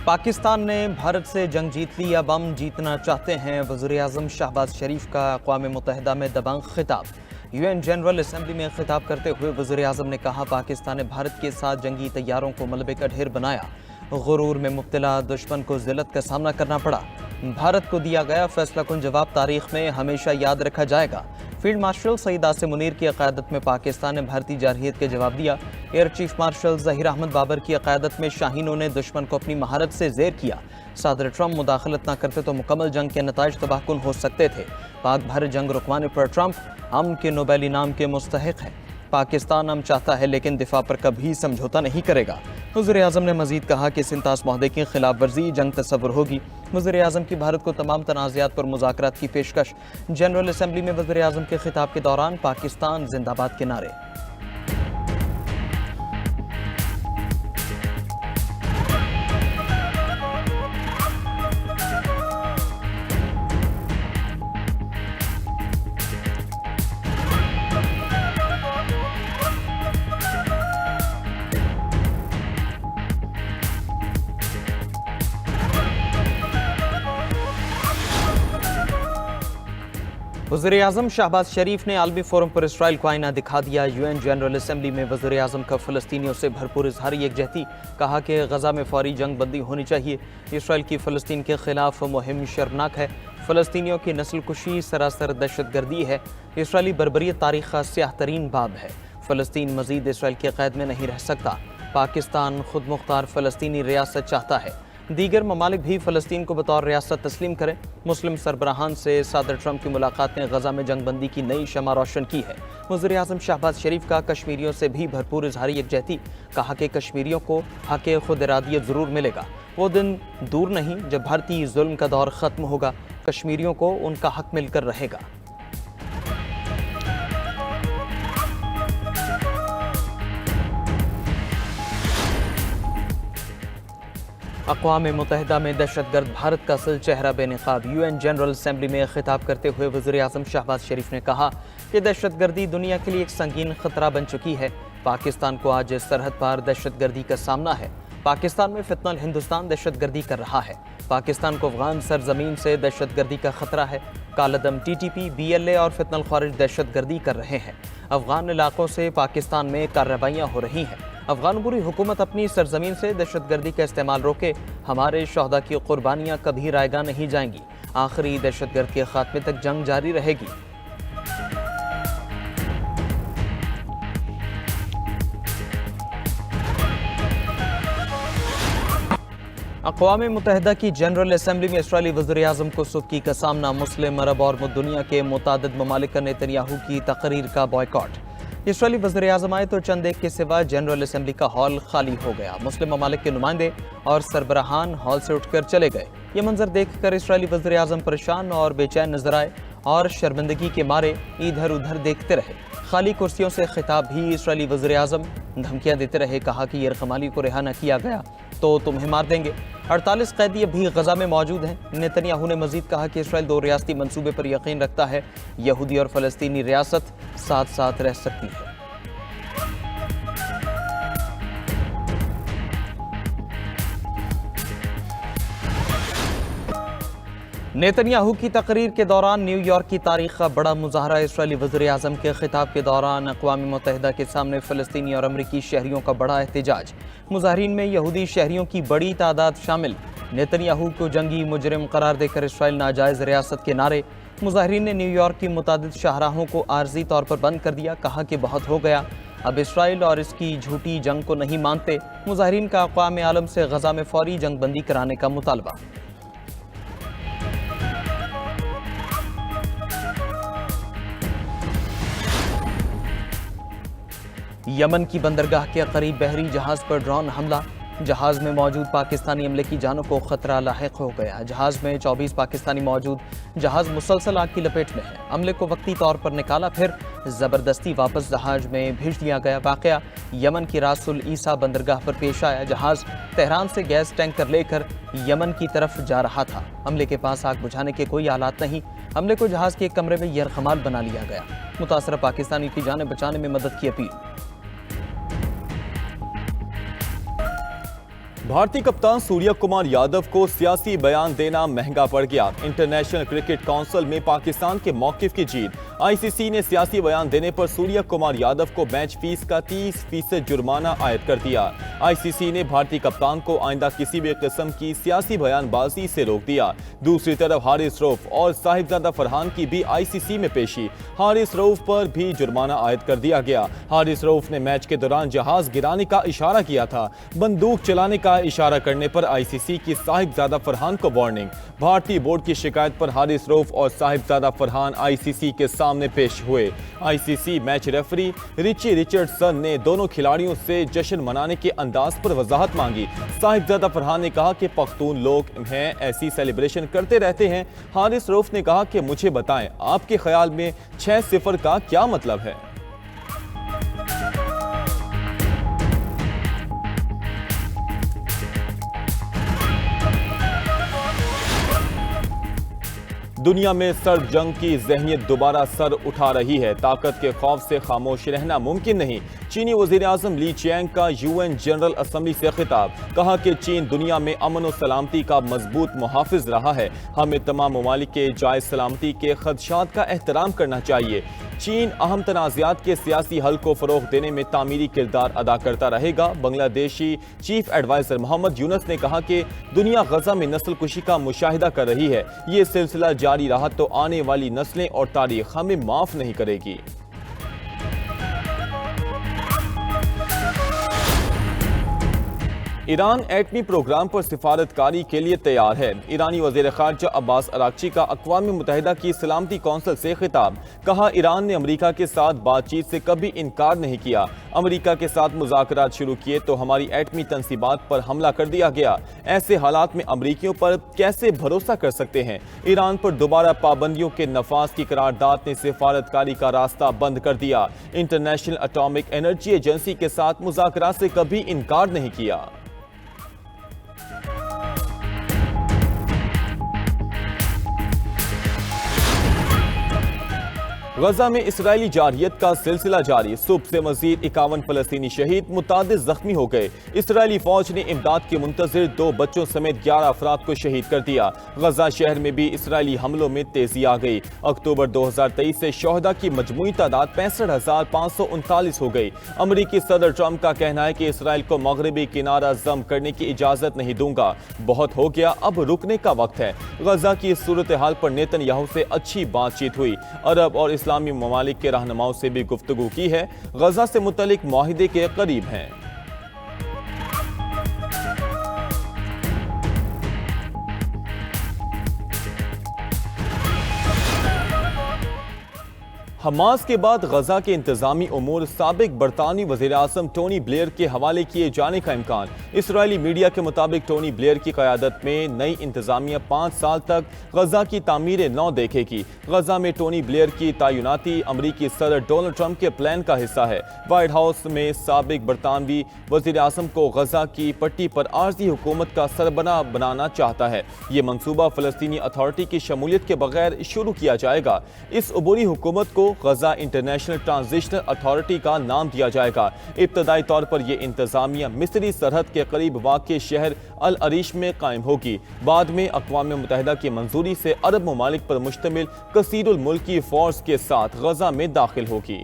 पाकिस्तान ने भारत से जंग जीत ली, अब हम जीतना चाहते हैं। वज़ीर-ए-आज़म शहबाज शरीफ का अक़वाम मुत्तहिदा में दबंग खिताब। यूएन जनरल असम्बली में खिताब करते हुए वज़ीर-ए-आज़म ने कहा, पाकिस्तान ने भारत के साथ जंगी तैयारों को मलबे का ढेर बनाया। गुरूर में मुब्तला दुश्मन को ज़िल्लत का सामना करना पड़ा। भारत को दिया गया फैसला कुन जवाब तारीख में हमेशा याद रखा जाएगा। फील्ड मार्शल सईद आसिम मुनीर की क़यादत में पाकिस्तान ने भारतीय जारहियत के जवाब दिया। Air chief marshal Zaheer Ahmed Babar की क़यादत में शाहीनों ने दुश्मन को अपनी महारत से ज़ेर किया। सदर ट्रंप मुदाखलत न करते तो मुकम्मल जंग के नताइज तबाहकुन हो सकते थे। पाक भारत जंग रुकवाने पर ट्रंप अमन के नोबेल इनाम के मुस्तहिक हैं। पाकिस्तान अमन चाहता है लेकिन दिफा पर कभी समझौता नहीं करेगा। वज़ीर-ए-आज़म ने मज़ीद कहा कि सिंतास मुआहदे की खिलाफ वर्जी जंग तस्वुर होगी। वज़ीर-ए-आज़म की भारत को तमाम तनाज़ात पर मुज़ाकरात की पेशकश। जनरल असम्बली में वज़ीर-ए-आज़म के खिताब के दौरान पाकिस्तान जिंदाबाद के नारे। वज़ीर-ए-आज़म शहबाज शरीफ ने आलमी फोरम पर इसराइल को आईना दिखा दिया। यूएन जनरल असम्बली में वज़ीर-ए-आज़म का फ़लस्तीनियों से भरपूर इज़हारी यकजहती। कहा कि गज़ा में फौरी जंग बंदी होनी चाहिए। इसराइल की फ़लस्तीन के ख़िलाफ़ मुहिम शर्मनाक है। फ़लस्तीनियों की नस्ल कुशी सरासर दहशत गर्दी है। इसराइली बर्बरियत तारीख़ का स्याह तरीन बाब है। फ़लस्तीन मज़ीद इसराइल के क़ैद में नहीं रह सकता। पाकिस्तान खुद मुख्तार फ़लस्तीनी रियासत चाहता है। दीगर ममालिक भी फ़लस्तीन को बतौर रियासत तस्लीम करें। मुस्लिम सरबराहान से सदर ट्रंप की मुलाकात ने गज़ा में जंगबंदी की नई शमा रोशन की है। वज़ीर-ए-आज़म शहबाज शरीफ का कश्मीरियों से भी भरपूर इज़हारी यकजहती। कहा कि कश्मीरियों को हक़ खुद इरादियत ज़रूर मिलेगा। वो दिन दूर नहीं जब भारतीय जुल्म का दौर ख़त्म होगा। कश्मीरियों को उनका हक़ मिलकर रहेगा। अक़वाम मुत्तहिदा में दहशतगर्द भारत का असल चेहरा बेनकाब। यूएन जनरल असम्बली में खिताब करते हुए वज़ीर-ए-आज़म शहबाज शरीफ ने कहा कि दहशतगर्दी दुनिया के लिए एक संगीन खतरा बन चुकी है। पाकिस्तान को आज सरहद पार दहशतगर्दी का सामना है। पाकिस्तान में फितनल हिंदुस्तान दहशतगर्दी कर रहा है। पाकिस्तान को अफगान सरजमीन से दहशतगर्दी का खतरा है। कालादम TTP, BLA और फितनल ख्वारिज दहशतगर्दी कर रहे हैं। अफगान इलाकों से पाकिस्तान में कार्रवाइयाँ हो रही हैं। अफगान बुरी हुकूमत अपनी सरजमीन से दहशतगर्दी का इस्तेमाल रोके। हमारे शहदा की कुर्बानियाँ कभी रायगा नहीं जाएंगी। आखिरी दहशतगर्द के खात्मे तक जंग जारी रहेगी। अक़वाम मुत्तहिदा की जनरल असम्बली में इसराइली वज़ीर-ए-आज़म को सुक्की का सामना। मुस्लिम, अरब और दुनिया के मुतादिद ममालिक का नेतन्याहू की तकरीर का बॉयकॉट। इसराइली वज़ीर-ए-आज़म आए तो चंद एक के सिवा जनरल असम्बली का हॉल खाली हो गया। मुस्लिम ममालिक के नुमाइंदे और सरबराहान हॉल से उठकर चले गए। ये मंजर देखकर इसराइली वज़ीर-ए-आज़म परेशान और बेचैन नजर आए और शर्मिंदगी के मारे इधर उधर देखते रहे। खाली कुर्सियों से खिताब भी इसराइली वज़ीर-ए-आज़म धमकियाँ देते रहे। कहा कि यरगमाली को रिहा न किया गया तो तुम्हें मार देंगे। 48 कैदी अभी गज़ा में मौजूद हैं। नेतन्याहू ने मजीद कहा कि इसराइल 2 रियासती मंसूबे पर यकीन रखता है। यहूदी और फ़लस्तीनी रियासत साथ साथ रह सकती है। नेतन्याहू की तकरीर के दौरान न्यूयॉर्क की तारीख का बड़ा मुजाहरा। इसराइली वज़ीर-ए-आज़म के खिताब के दौरान अक़वाम मुत्तहिदा के सामने फ़लस्तीनी और अमरीकी शहरियों का बड़ा एहतजाज। मुजाहरीन में यहूदी शहरियों की बड़ी तादाद शामिल। नेतन्याहू को जंगी मुजरिम करार देकर इसराइल नाजायज़ रियासत के नारे। मुजाहरीन ने न्यूयॉर्क की मुतादिद शाहराहों को आर्जी तौर पर बंद कर दिया। कहा कि बहुत हो गया, अब इसराइल और इसकी झूठी जंग को नहीं मानते। मुजाहरीन का अक़वाम आलम से गज़ा में फौरी जंग बंदी कराने का मुतालबा। यमन की बंदरगाह के करीब बहरी जहाज पर ड्रोन हमला। जहाज में मौजूद पाकिस्तानी अमले की जानों को खतरा लाहिक हो गया। जहाज में 24 पाकिस्तानी मौजूद। जहाज मुसलसल आग की लपेट में है। अमले को वक्ती तौर पर निकाला, फिर ज़बरदस्ती वापस जहाज में भेज दिया गया। वाक़या यमन की रासुल ईसा बंदरगाह पर पेश आया। जहाज तेहरान से गैस टैंकर लेकर यमन की तरफ जा रहा था। अमले के पास आग बुझाने के कोई आलात नहीं। अमले को जहाज के एक कमरे में यरगमाल बना लिया गया। मुतासरा पाकिस्तानी की जानें बचाने में मदद की अपील। بھارتی کپتان سوریا کمار یادو کو سیاسی بیان دینا مہنگا پڑ گیا۔ انٹرنیشنل کرکٹ کونسل میں پاکستان کے موقف کی جیت۔ آئی سی سی نے سیاسی بیان دینے پر سوریا کمار یادو کو میچ فیس کا 30% جرمانہ عائد کر دیا۔ آئی سی سی نے بھارتی کپتان کو آئندہ کسی بھی قسم کی سیاسی بیان بازی سے روک دیا۔ دوسری طرف حارث رؤف اور صاحبزادہ فرحان کی بھی آئی سی سی میں پیشی۔ حارث رؤف پر بھی جرمانہ عائد کر دیا گیا۔ حارث رؤف نے میچ کے دوران جہاز گرانے کا اشارہ کیا تھا۔ بندوق چلانے کا اشارہ کرنے پر آئی سی سی کی صاحبزادہ فرحان کو وارننگ۔ بھارتی بورڈ کی شکایت پر حارث رؤف اور صاحبزادہ فرحان آئی سی سی کے سامنے پیش ہوئے۔ آئی سی سی میچ ریفری رچی رچرڈسن نے دونوں کھلاڑیوں سے جشن منانے کے انداز پر وضاحت مانگی۔ صاحبزادہ فرحان نے کہا کہ پختون لوگ ہیں، ایسی سیلیبریشن کرتے رہتے ہیں۔ حارث رؤف نے کہا کہ مجھے بتائیں، آپ کے خیال میں 6-0 کا کیا مطلب ہے؟ دنیا میں سرد جنگ کی ذہنیت دوبارہ سر اٹھا رہی ہے۔ طاقت کے خوف سے خاموش رہنا ممکن نہیں۔ چینی وزیر اعظم لی چینگ کا یو این جنرل اسمبلی سے خطاب۔ کہا کہ چین دنیا میں امن و سلامتی کا مضبوط محافظ رہا ہے۔ ہمیں تمام ممالک کے جائز سلامتی کے خدشات کا احترام کرنا چاہیے۔ چین اہم تنازعات کے سیاسی حل کو فروغ دینے میں تعمیری کردار ادا کرتا رہے گا۔ بنگلہ دیشی چیف ایڈوائزر محمد یونس نے کہا کہ دنیا غزہ میں نسل کشی کا مشاہدہ کر رہی ہے۔ یہ سلسلہ جاری رہا تو آنے والی نسلیں اور تاریخ ہمیں معاف نہیں کرے گی۔ ایران ایٹمی پروگرام پر سفارتکاری کے لیے تیار ہے۔ ایرانی وزیر خارجہ عباس اراغچی کا اقوام متحدہ کی سلامتی کونسل سے خطاب۔ کہا ایران نے امریکہ کے ساتھ بات چیت سے کبھی انکار نہیں کیا۔ امریکہ کے ساتھ مذاکرات شروع کیے تو ہماری ایٹمی تنصیبات پر حملہ کر دیا گیا۔ ایسے حالات میں امریکیوں پر کیسے بھروسہ کر سکتے ہیں؟ ایران پر دوبارہ پابندیوں کے نفاذ کی قرارداد نے سفارتکاری کا راستہ بند کر دیا۔ انٹرنیشنل اٹامک انرجی ایجنسی کے ساتھ مذاکرات سے کبھی انکار نہیں کیا۔ غزہ میں اسرائیلی جارحیت کا سلسلہ جاری۔ صبح سے مزید 51 فلسطینی شہید، متعدد زخمی ہو گئے۔ اسرائیلی فوج نے امداد کے منتظر 2 بچوں سمیت 11 افراد کو شہید کر دیا۔ غزہ شہر میں بھی اسرائیلی حملوں میں تیزی آ گئی۔ اکتوبر 2023 سے شہداء کی مجموعی تعداد 65,539 ہو گئی۔ امریکی صدر ٹرمپ کا کہنا ہے کہ اسرائیل کو مغربی کنارہ ضم کرنے کی اجازت نہیں دوں گا۔ بہت ہو گیا، اب رکنے کا وقت ہے۔ غزہ کی صورتحال پر نیتن یاہو سے اچھی بات چیت ہوئی۔ عرب اور اسلامی ممالک کے رہنماؤں سے بھی گفتگو کی ہے۔ غزہ سے متعلق معاہدے کے قریب ہیں۔ حماس کے بعد غزہ کے انتظامی امور سابق برطانوی وزیر اعظم ٹونی بلیئر کے حوالے کیے جانے کا امکان۔ اسرائیلی میڈیا کے مطابق ٹونی بلیئر کی قیادت میں نئی انتظامیہ 5 سال تک غزہ کی تعمیر نو دیکھے گی۔ غزہ میں ٹونی بلیئر کی تعیناتی امریکی صدر ڈونلڈ ٹرمپ کے پلان کا حصہ ہے۔ وائٹ ہاؤس میں سابق برطانوی وزیر اعظم کو غزہ کی پٹی پر عارضی حکومت کا سربراہ بنانا چاہتا ہے۔ یہ منصوبہ فلسطینی اتھارٹی کی شمولیت کے بغیر شروع کیا جائے گا۔ اس عبوری حکومت کو غزہ انٹرنیشنل ٹرانزیشنل اتھارٹی کا نام دیا جائے گا۔ ابتدائی طور پر یہ انتظامیہ مصری سرحد کے قریب واقع شہر العریش میں قائم ہوگی۔ بعد میں اقوام متحدہ کی منظوری سے عرب ممالک پر مشتمل کثیر الملکی فورس کے ساتھ غزہ میں داخل ہوگی۔